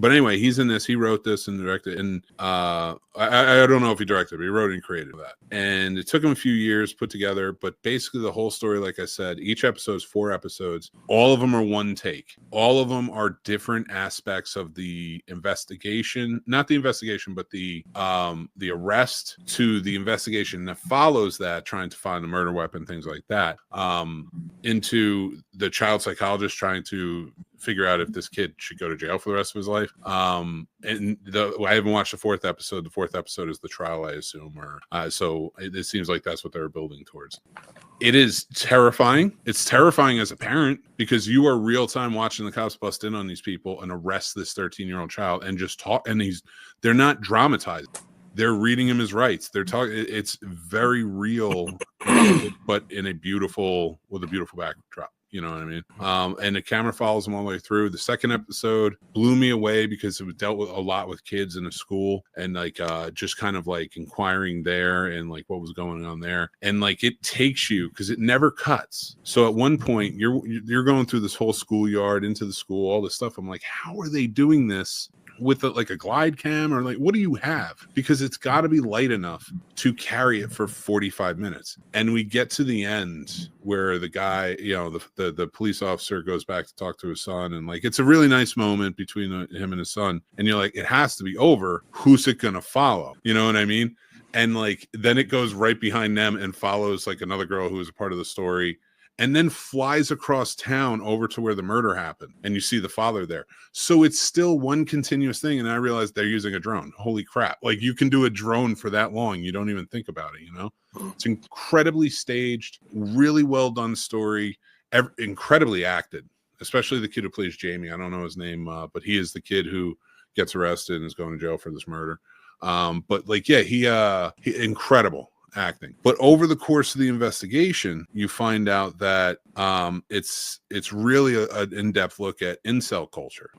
But anyway, he's in this. He wrote this and directed, and I don't know if he directed, but he wrote and created that. And it took him a few years put together, but basically the whole story, like I said, each episode is 4 episodes. All of them are one take. All of them are different aspects of the investigation, not the investigation, but the arrest to the investigation that follows that, trying to find the murder weapon, things like that, into the child psychologist trying to figure out if this kid should go to jail for the rest of his life. And I haven't watched the 4th episode. The 4th episode is the trial, I assume, or so it seems like that's what they're building towards. It is terrifying. It's terrifying as a parent because you are real time watching the cops bust in on these people and arrest this 13-year-old child and just talk. And they're not dramatized. They're reading him his rights. They're talking. It's very real, but with a beautiful backdrop. You know what I mean? And the camera follows them all the way through. The 2nd episode blew me away because it dealt with a lot with kids in a school and like just kind of like inquiring there and like what was going on there. And like it takes you because it never cuts. So at one point you're going through this whole schoolyard into the school, all this stuff. I'm like, how are they doing this? With like a glide cam or like what do you have? Because it's got to be light enough to carry it for 45 minutes. And we get to the end where the guy, you know, the police officer goes back to talk to his son, and like it's a really nice moment between him and his son, and you're like, it has to be over. Who's it gonna follow? You know what I mean? And like then it goes right behind them and follows like another girl who is a part of the story, and then flies across town over to where the murder happened. And you see the father there. So it's still one continuous thing. And I realized they're using a drone. Holy crap. Like you can do a drone for that long. You don't even think about it, you know? It's incredibly staged, really well done story, incredibly acted, especially the kid who plays Jamie. I don't know his name, but he is the kid who gets arrested and is going to jail for this murder. But like, yeah, he incredible acting. But over the course of the investigation, you find out that it's really an in-depth look at incel culture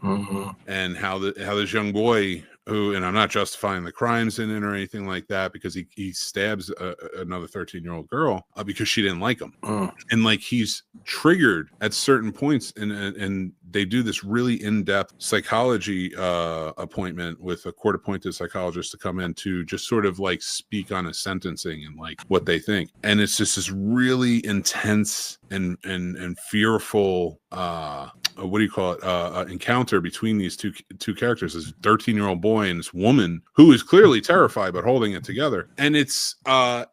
and how this young boy who, and I'm not justifying the crimes in it or anything like that, because he stabs another 13-year-old girl because she didn't like him. And like he's triggered at certain points, and they do this really in-depth psychology appointment with a court-appointed psychologist to come in to just sort of like speak on his sentencing and like what they think. And it's just this really intense and fearful what do you call it, encounter between these two characters, this 13-year-old boy and this woman who is clearly terrified but holding it together. And it's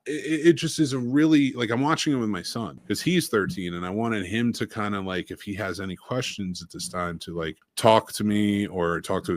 it just is a really, like, I'm watching it with my son because he's 13 and I wanted him to kind of like, if he has any questions at this time, to like talk to me or talk to his